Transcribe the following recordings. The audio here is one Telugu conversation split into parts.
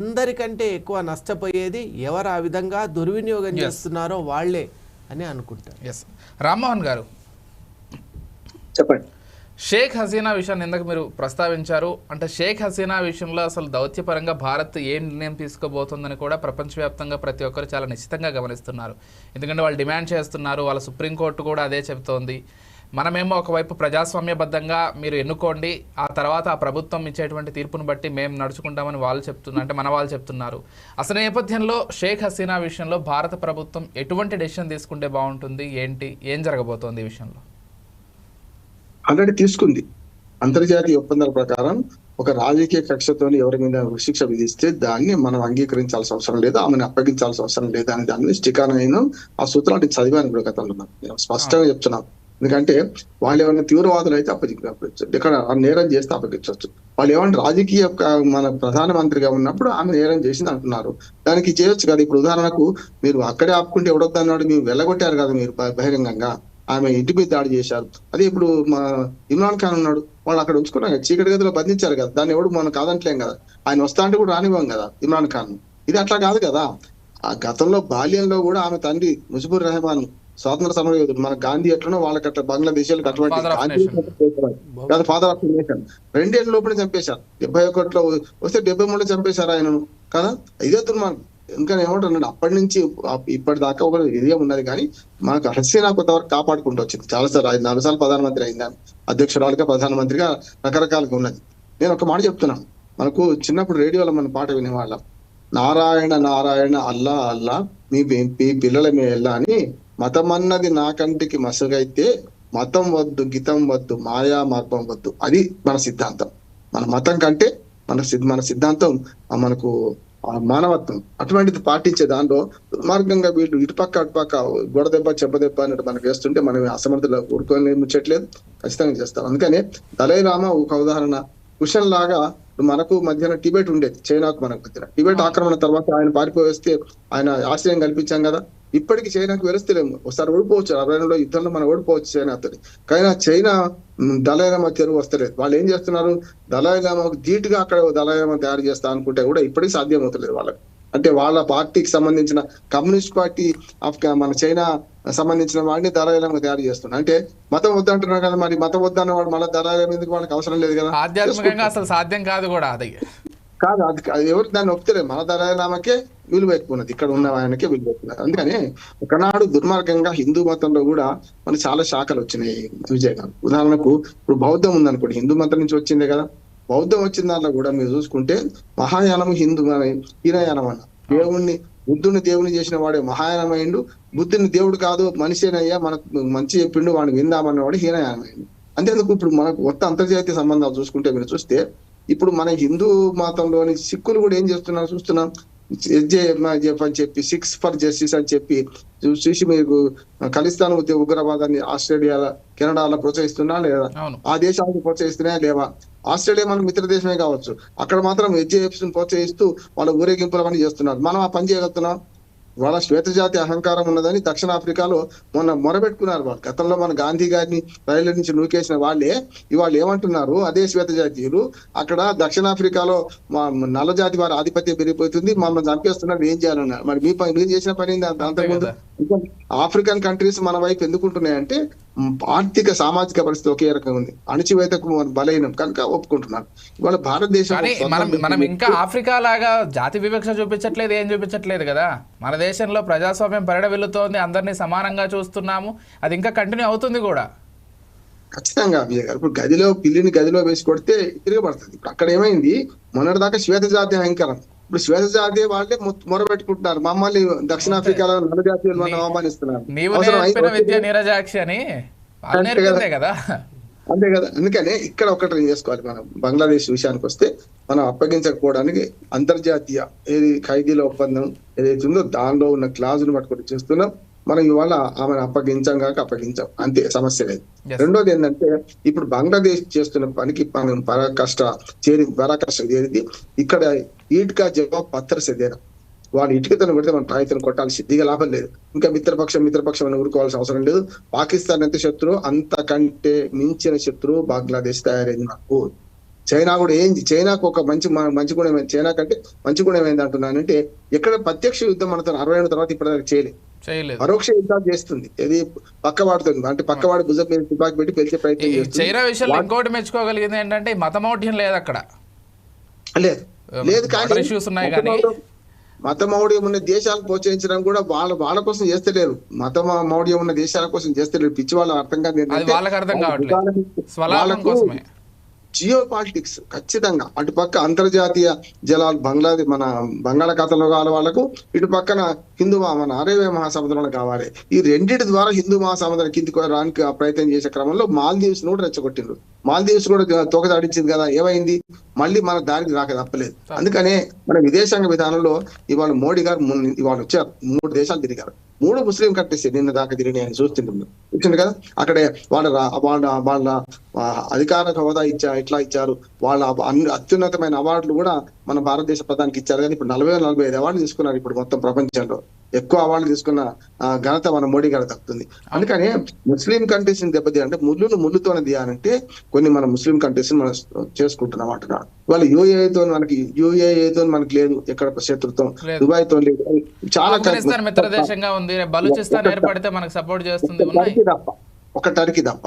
అందరికంటే ఎక్కువ నష్టపోయేది ఎవరు ఆ విధంగా దుర్వినియోగం చేస్తున్నారో వాళ్ళే అని అనుకుంటారు. ఎస్ రామ్మోహన్ గారు చెప్పండి. షేక్ హసీనా విషయాన్ని ఎందుకు మీరు ప్రస్తావించారు అంటే షేక్ హసీనా విషయంలో అసలు దౌత్యపరంగా భారత్ ఏ నిర్ణయం తీసుకోబోతుందని కూడా ప్రపంచవ్యాప్తంగా ప్రతి ఒక్కరు చాలా నిశ్చితంగా గమనిస్తున్నారు. ఎందుకంటే వాళ్ళు డిమాండ్ చేస్తున్నారు, వాళ్ళ సుప్రీంకోర్టు కూడా అదే చెబుతోంది. మనమేమో ఒకవైపు ప్రజాస్వామ్యబద్ధంగా మీరు ఎన్నుకోండి, ఆ తర్వాత ఆ ప్రభుత్వం ఇచ్చేటువంటి తీర్పును బట్టి మేము నడుచుకుంటామని వాళ్ళు చెప్తున్నారు, అంటే మన వాళ్ళు చెప్తున్నారు. అసలు నేపథ్యంలో షేక్ హసీనా విషయంలో భారత ప్రభుత్వం ఎటువంటి డెసిషన్ తీసుకుంటే బాగుంటుంది, ఏం జరగబోతోంది ఈ విషయంలో? ఆల్రెడీ తీసుకుంది. అంతర్జాతీయ ఒప్పందాల ప్రకారం ఒక రాజకీయ కక్షతోని ఎవరి మీద శిక్ష విధిస్తే దాన్ని మనం అంగీకరించాల్సిన అవసరం లేదు, ఆమెను అప్పగించాల్సిన అవసరం లేదు అని దాన్ని స్టికాన్ అయిన ఆ సూత్రాలు చదివాను కూడా గతంలో. నేను స్పష్టంగా చెప్తున్నాను. ఎందుకంటే వాళ్ళు ఏమైనా తీవ్రవాదులు అయితే అప్పగించవచ్చు, ఇక్కడ నేరం చేస్తే అప్పగించవచ్చు. వాళ్ళు ఏమంటే రాజకీయ మన ప్రధానమంత్రిగా ఉన్నప్పుడు ఆమె నేరం చేసింది అంటున్నారు, దానికి చేయొచ్చు కదా. ఇప్పుడు ఉదాహరణకు మీరు అక్కడే ఆపుకుంటే ఎవడొద్దన్నాడు, మీరు వెళ్ళగొట్టారు కదా మీరు బహిరంగంగా, ఆమె ఇంటి మీద దాడి చేశారు. అదే ఇప్పుడు మా ఇమ్రాన్ ఖాన్ ఉన్నాడు, వాళ్ళు అక్కడ ఉంచుకున్నారు కదా, చీకటి గదిలో బంధించారు కదా, దాన్ని ఎవడు మనం కాదంటలేం కదా. ఆయన వస్తా అంటే కూడా రానివ్వం కదా ఇమ్రాన్ ఖాన్. ఇది అట్లా కాదు కదా. ఆ గతంలో బాల్యంలో కూడా ఆమె తండ్రి ముజిబుర్ రెహమాన్ స్వాతంత్ర సమరయోధుడు, మన గాంధీ ఎట్లనో వాళ్ళకి అట్లా బంగ్లాదేశ్ అటువంటి ఫాదర్ ఆఫ్ నేషన్ 2 ఏళ్ళ లోపలే చంపేశారు. 71లో వస్తే 73లో చంపేశారు ఆయనను కదా. ఇదే దుర్మార్గం. ఇంకా ఏమంటున్నాడు, అప్పటి నుంచి ఇప్పటిదాకా ఒక ఇదే ఉన్నది. కానీ మనకు హసీనా కొంతవరకు కాపాడుకుంటూ వచ్చింది. చాలాసార్లు 4 సార్లు ప్రధానమంత్రి అయింది, అధ్యక్షురాలుగా ప్రధానమంత్రిగా రకరకాలుగా ఉన్నది. నేను ఒక మాట చెప్తున్నాను, మనకు చిన్నప్పుడు రేడియోలో మన పాట వినేవాళ్ళం, నారాయణ నారాయణ అల్లా అల్లా మీ పిల్లల మేల్లా అని. మతం అన్నది నా కంటికి మసగైతే మతం వద్దు గితం వద్దు మాయా మార్గం వద్దు. అది మన సిద్ధాంతం. మన మతం కంటే మన సిద్ధాంతం మనకు మానవత్వం. అటువంటిది పాటించే దానిలో దుర్మార్గంగా వీళ్ళు ఇటుపక్క అటుపక్క గొడదెబ్బ చెప్పదెబ్బ అన్నట్టు మనకు వేస్తుంటే మనం అసమర్థులు ఊరుకొని ముచ్చట్లేదు, ఖచ్చితంగా చేస్తాం. అందుకనే దలైలామా ఒక ఉదాహరణ. కుషన్ లాగా మనకు మధ్యన టిబెట్ ఉండేది, చైనాకు మనకు మధ్యన. టిబెట్ ఆక్రమణ తర్వాత ఆయన పారిపోయేస్తే ఆయన ఆశ్రయం కల్పించాం కదా. ఇప్పటికి చైనాకు వెలుస్తలేము, ఒకసారి ఓడిపోవచ్చు, 60లో యుద్ధంలో మనం ఓడిపోవచ్చు చైనాతో. కానీ చైనా దలైలామా తెరువు వస్తలేదు. వాళ్ళు ఏం చేస్తున్నారు, దలైలామాకు ధీటుగా అక్కడ దలైలామా తయారు చేస్తా అనుకుంటే కూడా ఇప్పటికీ సాధ్యం అవుతలేదు వాళ్ళకి. అంటే వాళ్ళ పార్టీకి సంబంధించిన కమ్యూనిస్ట్ పార్టీ మన చైనా సంబంధించిన వాడిని దళాయిలాగా తయారు చేస్తున్నారు. అంటే మతం వద్దంటున్నారు కదా, మరి మతం వద్దన్న వాడు మళ్ళీ దళాయిలం ఎందుకు, వాళ్ళకి అవసరం లేదు కదా. ఆధ్యాత్మికంగా అసలు సాధ్యం కాదు కూడా అది కాదు, అది ఎవరు దాన్ని ఒప్పుతలేదు. మన దళాయిలామకే విలువ ఎక్కువ ఉన్నది, ఇక్కడ ఉన్న ఆయనకే విలువ ఎక్కువ. అందుకని ఒకనాడు దుర్మార్గంగా హిందూ మతంలో కూడా మనకు చాలా శాఖలు వచ్చినాయి విజయ్ గారు. ఉదాహరణకు ఇప్పుడు బౌద్ధం ఉందనుకోండి, హిందూ మతం నుంచి వచ్చిందే కదా. బౌద్ధం వచ్చిన దాంట్లో కూడా మీరు చూసుకుంటే మహాయానం హిందూ హీనయానం అన్న. బుద్ధుని దేవుని చేసిన వాడే మహాయానం అయిండు, బుద్ధుని దేవుడు కాదు మనిషినయ్యా మనకు మంచి చెప్పిండు వాడిని విందామన్నవాడు హీనయానం అయిండు. అంతేందుకు ఇప్పుడు మనకు మొత్తం అంతర్జాతీయ సంబంధాలు చూసుకుంటే మీరు చూస్తే ఇప్పుడు మన హిందూ మతంలోని సిక్కులు కూడా ఏం చేస్తున్నారు చూస్తున్నాం. అని చెప్పి 6 ఫర్ జస్టిస్ అని చెప్పి చూసి మీకు ఖలిస్తాన్ ఉగ్రవాదాన్ని ఆస్ట్రేలియాలో కెనడాలో ప్రోత్సహిస్తున్నా లేదా, ఆ దేశాలకు ప్రోత్సహిస్తున్నాయా లేవా? ఆస్ట్రేలియా మనకు మిత్ర దేశమే కావచ్చు, అక్కడ మాత్రం హెచ్ఏఎఫ్స్ ప్రోత్సహిస్తూ వాళ్ళ ఊరేగింపులు అవన్నీ చేస్తున్నారు. మనం ఆ పని చేయగలుగుతున్నాం? వాళ్ళ శ్వేతజాతి అహంకారం ఉన్నదని దక్షిణాఫ్రికాలో మొన్న మొరబెట్టుకున్నారు వాళ్ళు. గతంలో మన గాంధీ గారిని రైళ్ల నుంచి నూకేసిన వాళ్ళే ఇవాళ ఏమంటున్నారు, అదే శ్వేతజాతీయులు అక్కడ దక్షిణాఫ్రికాలో మా నల్ల జాతి వారి ఆధిపత్యం పెరిగిపోతుంది, మమ్మల్ని చంపేస్తున్నారు, ఏం చేయాలన్నారు. మరి మీరు చేసిన పని అంతకుముందు. ఆఫ్రికన్ కంట్రీస్ మన వైపు ఎందుకుంటున్నాయంటే ఆర్థిక సామాజిక పరిస్థితి ఒకే రకంగా ఉంది, అణచివేతకు బలహీనం కనుక ఒప్పుకుంటున్నారు. ఇవాళ భారతదేశం మనం ఇంకా ఆఫ్రికా లాగా జాతి వివక్ష చూపించట్లేదు, ఏం చూపించట్లేదు కదా. మన దేశంలో ప్రజాస్వామ్యం పరిడవిల్లుతోంది, అందరినీ సమానంగా చూస్తున్నాము, అది ఇంకా కంటిన్యూ అవుతుంది కూడా. ఖచ్చితంగా విజయ్ గారు. ఇప్పుడు పిల్లిని గదిలో వేసి కొడితే తిరగబడుతుంది. ఇప్పుడు అక్కడ ఏమైంది, మొన్నటిదాకా శ్వేతజాతి అహంకారం, ఇప్పుడు శ్వేతజాతి వాళ్ళే మొరబెట్టుకుంటున్నారు, మమ్మల్ని దక్షిణాఫ్రికాలో నల్ల జాతీయులు మనం అవమానిస్తున్నారు. అంతే కదా. అందుకనే ఇక్కడ ఒకటి చేసుకోవాలి మనం. బంగ్లాదేశ్ విషయానికి వస్తే మనం అప్పగించకపోవడానికి అంతర్జాతీయ ఖైదీల ఒప్పందం ఏదైతే ఉందో దానిలో ఉన్న క్లాజును పట్టుకొని చేస్తున్నాం. మనం ఇవాళ ఆమెను అప్పగించాం కాక అప్పగించాం, అంతే, సమస్య లేదు. రెండోది ఏంటంటే ఇప్పుడు బంగ్లాదేశ్ చేస్తున్న పనికి మనం పరాకాష్ట చేరింది. ఇక్కడ ఈట్కా జవాబు పత్తర్ సెదేనా, వాడు ఇటుకతను కొడితే మనం రాయితను కొట్టాలి, సిద్ధిగా లాభం లేదు. ఇంకా మిత్రపక్షం అని ఊరుకోవాల్సిన అవసరం లేదు. పాకిస్తాన్ ఎంత శత్రువు అంతకంటే మించిన శత్రువు బంగ్లాదేశ్ తయారైంది. నాకు చైనా కూడా ఏంది, చైనాకు ఒక మంచి గుణం ఏంది, చైనా కంటే మంచి గుణం ఏంది అంటున్నానంటే ఎక్కడ ప్రత్యక్ష యుద్ధం మనతో 60 తర్వాత ఇప్పటిదాకా చేయలేదు, పరోక్ష యుద్ధాలు చేస్తుంది. ఇది పక్కవాడుతుంది, అంటే పక్కవాడి భుజం మీద తుపాకి పెట్టి పెంచే ప్రయత్నం చేస్తుంది. చైనా విషయంలో ఇంకోటి మెచ్చుకోగలిగింది ఏంటంటే మతమౌఢ్యం లేదు అక్కడ, లేదు కానీ ఇష్యూస్ ఉన్నాయి కానీ మతమౌఢ్యం ఉన్న దేశాలకు ప్రోత్సహించడం కూడా వాళ్ళ కోసం చేస్తలేరు, మతమౌఢ్యం ఉన్న దేశాల కోసం చేస్తలేరు. పిచ్చి వాళ్ళ అర్థం కాదు, వాళ్ళకి అర్థం కావట్లేదు, స్వలాభం కోసమే. జియో పాలిటిక్స్ ఖచ్చితంగా అటుపక్క అంతర్జాతీయ జలాలు మన బంగాళాఖాతంలో కావాలి వాళ్ళకు, ఇటు పక్కన మన అరేబియా మహాసముద్రంలో కావాలి. ఈ రెండింటి ద్వారా హిందూ మహాసముద్రం కిందికి రానికి ప్రయత్నం చేసే క్రమంలో మాల్దీవ్స్ కూడా రెచ్చగొట్టిండ్రు. మాల్దీవ్స్ కూడా తోకదాడించింది కదా, ఏమైంది మళ్ళీ మన దారికి రాక తప్పలేదు. అందుకనే మన విదేశాంగ విధానంలో ఇవాళ మోడీ గారు ఇవాళ వచ్చారు, 3 దేశాలు తిరిగారు, 3 ముస్లిం కంట్రీస్ నిన్న దాకా తిరిగి ఆయన చూస్తుంది కదా. అక్కడే వాళ్ళ అధికార హోదా ఇట్లా ఇచ్చారు, వాళ్ళ అత్యున్నతమైన అవార్డులు కూడా మన భారతదేశ ప్రధానికి ఇచ్చారు. కానీ ఇప్పుడు 40-45 అవార్డులు తీసుకున్నారు. ఇప్పుడు మొత్తం ప్రపంచంలో ఎక్కువ అవార్డులు తీసుకున్న ఘనత మన మోడీ గారు దక్కుతుంది. అందుకనే ముస్లిం కంట్రీస్ ని దెబ్బతీయాలంటే ముళ్ళుతోనే తీయాలంటే కొన్ని మన ముస్లిం కంట్రీస్ మనం చేసుకుంటున్నాం అంటున్నాడు. వాళ్ళు యూఏతో మనకి లేదు ఎక్కడ శత్రుత్వం, దుబాయ్ తో లేదు, చాలా మిత్ర దేశంగా ఉంది, బలూచిస్తాన్ ఏర్పడితే మనకు సపోర్ట్ చేస్తుంది, ఒక టర్కీ తప్ప.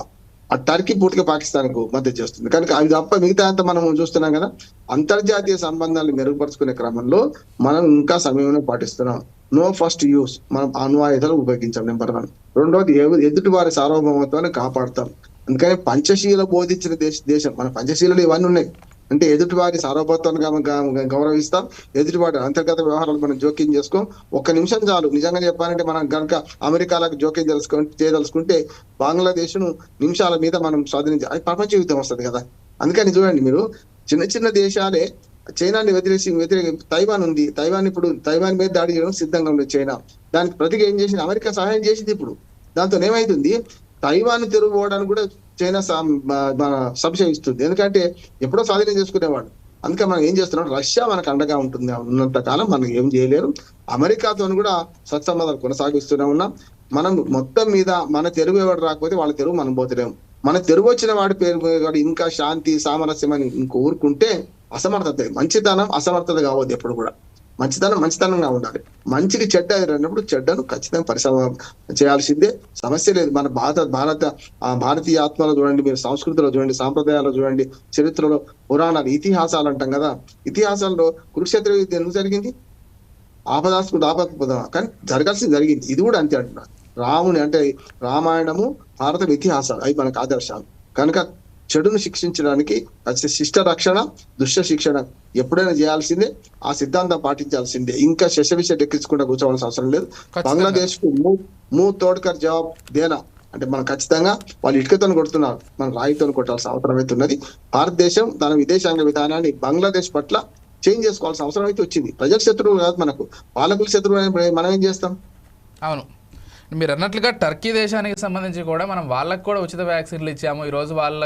ఆ టర్కీ పూర్తిగా పాకిస్తాన్ కు మద్దతు చేస్తుంది. కనుక అది తప్ప మిగతా అంతా మనం చూస్తున్నాం కదా. అంతర్జాతీయ సంబంధాలను మెరుగుపరుచుకునే క్రమంలో మనం ఇంకా సమయంలో పాటిస్తున్నాం. నో ఫస్ట్ యూస్, మనం అణ్వాయుధాలు ఉపయోగించాం నెంబర్ 1. రెండోది ఎదుటి వారి సార్వభౌమత్వాన్ని కాపాడుతాం. అందుకని పంచశీల బోధించిన దేశం మన పంచశీలలు ఇవన్నీ ఉన్నాయి. అంటే ఎదుటివారి సార్వభౌమత్వాన్ని గౌరవిస్తాం, ఎదుటివారి అంతర్గత వ్యవహారాలు మనం జోక్యం చేసుకోం. 1 నిమిషం చాలు. నిజంగా చెప్పాలంటే మనం కనుక అమెరికాలకు జోక్యం చేయదలుచుకుంటే బంగ్లాదేశ్ ను నిమిషాల మీద మనం స్వాధీనించాలి, అది ప్రపంచ యుద్ధం వస్తుంది కదా. అందుకని చూడండి మీరు, చిన్న దేశాలే చైనాని తైవాన్ ఉంది, తైవాన్ మీద దాడి చేయడం సిద్ధంగా ఉంది చైనా. దానికి ప్రతిగా ఏం చేసింది, అమెరికా సహాయం చేసింది. ఇప్పుడు దాంతో ఏమైతుంది, తైవాన్ తిరుగుపోవడానికి కూడా చైనా సంశయిస్తుంది. ఎందుకంటే ఎప్పుడో స్వాధీనం చేసుకునేవాడు. అందుకే మనం ఏం చేస్తున్నాం, రష్యా మనకు అండగా ఉన్నంత కాలం మనం ఏం చేయలేరు. అమెరికాతో కూడా సత్సంబంధాలు కొనసాగిస్తూనే ఉన్నాం. మనం మొత్తం మీద మన తెలుగు ఎవరు రాకపోతే వాళ్ళ తెలుగు మనం పోతలేము. మన తెలుగు వచ్చిన వాడి పేరు ఇంకా శాంతి సామరస్యం అని ఊరుకుంటే అసమర్థత, మంచితనం అసమర్థత కావద్దు. ఎప్పుడు కూడా మంచితనంగా ఉండాలి. మంచికి చెడ్డ అన్నప్పుడు చెడ్డను ఖచ్చితంగా పరిశ్రమ చేయాల్సిందే, సమస్య లేదు. మన భారతీయ ఆత్మలో చూడండి, మీరు సంస్కృతిలో చూడండి, సాంప్రదాయాల్లో చూడండి, చరిత్రలో పురాణాలు ఇతిహాసాలు అంటాం కదా. ఇతిహాసాల్లో కురుక్షేత్ర యుద్ధం ఎందుకు జరిగింది, ఆపదాస్కుడు ఆపకపోదామా, కానీ జరగాల్సింది జరిగింది. ఇది కూడా అంతే అంటున్నారు. రాముని అంటే రామాయణము భారతం ఇతిహాసాలు అవి మనకు ఆదర్శాలు. కనుక చెడును శిక్షించడానికి శిష్ట రక్షణ దుష్ట శిక్షణ ఎప్పుడైనా చేయాల్సిందే, ఆ సిద్ధాంతం పాటించాల్సిందే. ఇంకా శశవిష ఎక్కించుకుంటూ కూర్చోవాల్సిన అవసరం లేదు. బంగ్లాదేశ్ కు మూ తోడ్కర్ జవాబ్ దేనా అంటే మనం ఖచ్చితంగా వాళ్ళు ఇటుకతో కొడుతున్నారు, మనం రాయితో కొట్టాల్సిన అవసరం అయితే ఉన్నది. భారతదేశం తన విదేశాంగ విధానాన్ని బంగ్లాదేశ్ పట్ల చేంజ్ చేసుకోవాల్సిన అవసరం అయితే వచ్చింది. ప్రజల శత్రువు కాదు మనకు, పాలకుల శత్రువు మనం ఏం చేస్తాం. అవును, మీరు అన్నట్లుగా టర్కీ దేశానికి సంబంధించి కూడా మనం వాళ్ళకు కూడా ఉచిత వ్యాక్సిన్లు ఇచ్చాము. ఈరోజు వాళ్ళ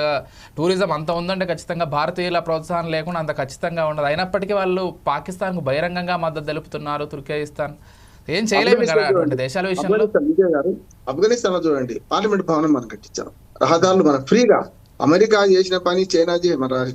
టూరిజం అంత ఉందంటే ఖచ్చితంగా భారతీయుల ప్రోత్సాహం లేకుండా అంత ఖచ్చితంగా ఉండదు. అయినప్పటికీ వాళ్ళు పాకిస్తాన్కు బహిరంగంగా మద్దతు తెలుపుతున్నారు. తుర్కిస్తాన్ ఏం చేయలేము కదా అటువంటి దేశాల విషయంలో. ఆఫ్ఘనిస్తాన్ లో చూడండి, పార్లమెంట్ భవనం మనం కట్టించాం, రహదారులు మనం ఫ్రీగా. అమెరికా చేసిన పని, చైనా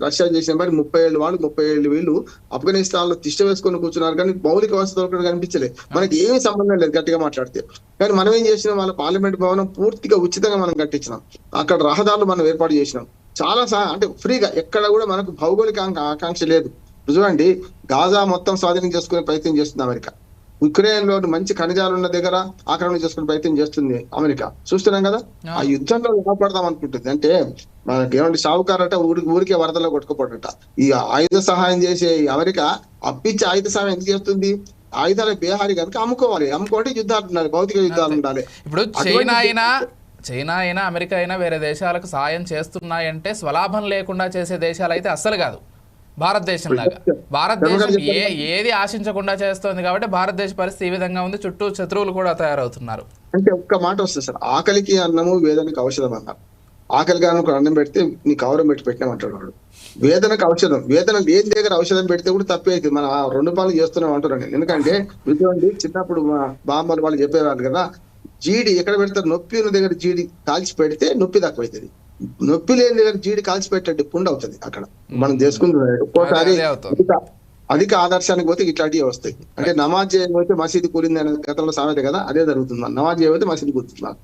రష్యా చేసిన పని, 30 ఏళ్ళు వాళ్ళు 30 ఏళ్ళు వీళ్ళు ఆఫ్ఘనిస్తాన్ లో తిష్ట వేసుకొని కూర్చున్నారు. కానీ మౌలిక వసతులు ఒకటి కనిపించలే, మనకి ఏమీ సంబంధం లేదు గట్టిగా మాట్లాడితే. కానీ మనం ఏం చేసినాం, వాళ్ళ పార్లమెంట్ భవనం పూర్తిగా ఉచితంగా మనం కట్టించినాం. అక్కడ రహదారులు మనం ఏర్పాటు చేసినాం చాలా అంటే ఫ్రీగా. ఎక్కడ కూడా మనకు భౌగోళిక ఆకాంక్ష లేదు. చూడండి, గాజా మొత్తం స్వాధీనం చేసుకునే ప్రయత్నం చేస్తుంది అమెరికా. ఉక్రెయిన్ లో మంచి ఖనిజాలు ఉన్న దగ్గర ఆక్రమణ చేసుకునే ప్రయత్నం చేస్తుంది అమెరికా. చూస్తున్నాం కదా. ఆ యుద్ధంలో ఏర్పడదాం అనుకుంటుంది. అంటే మనకి ఏమంటే షావుకారట ఊరికే వరదలో కొట్టుకుపోడట. ఈ ఆయుధ సహాయం చేసే అమెరికా అప్పిచ్చి ఆయుధ సహాయం ఎందుకు చేస్తుంది, ఆయుధాల బేహారీ కనుక అమ్ముకోండి యుద్ధాలు ఉండాలి, భౌతిక యుద్ధాలు ఉండాలి. ఇప్పుడు చైనా అయినా అమెరికా అయినా వేరే దేశాలకు సాయం చేస్తున్నాయంటే స్వలాభం లేకుండా చేసే దేశాలు అయితే అస్సలు కాదు. భారతదేశం లాగా భారతదేశం ఏది ఆశించకుండా చేస్తోంది కాబట్టి భారతదేశ పరిస్థితి ఈ విధంగా ఉంది. చుట్టూ శత్రువులు కూడా తయారవుతున్నారు. అంటే ఒక్క మాట వస్తుంది సార్, ఆకలికి అన్నము వేదనకి ఔషధం అన్నారు. ఆకలిగా అన్నం పెడితే నీకు కవరం పెట్టినామంటాడు వాడు. వేదనకు ఔషధం, వేదన లేని దగ్గర ఔషధం పెడితే కూడా తప్పే అవుతుంది. మనం 2 పనులు చేస్తున్నాం అంటున్నాను. ఎందుకంటే విజయండి చిన్నప్పుడు మా బామ్మలు వాళ్ళు చెప్పేవాళ్ళు కదా, జీడి ఎక్కడ పెడతారు, నొప్పి ఉన్న దగ్గర జీడి కాల్చి పెడితే నొప్పి తక్కువైతుంది. నొప్పి లేని దగ్గర జీడి కాల్చిపెట్టే పుండు అవుతుంది అక్కడ మనం చేసుకుంటున్నాం. ఒక్కోసారి అదే అవుతుంది. అధిక ఆదర్శానికి పోతే ఇట్లాంటివి వస్తాయి. అంటే నమాజ్ చేయకపోతే మసీదు కూలింది అనే గతంలో సామెత కదా, అదే జరుగుతుంది. నమాజ్ చేయకపోతే మసీదు కూర్చున్నారు.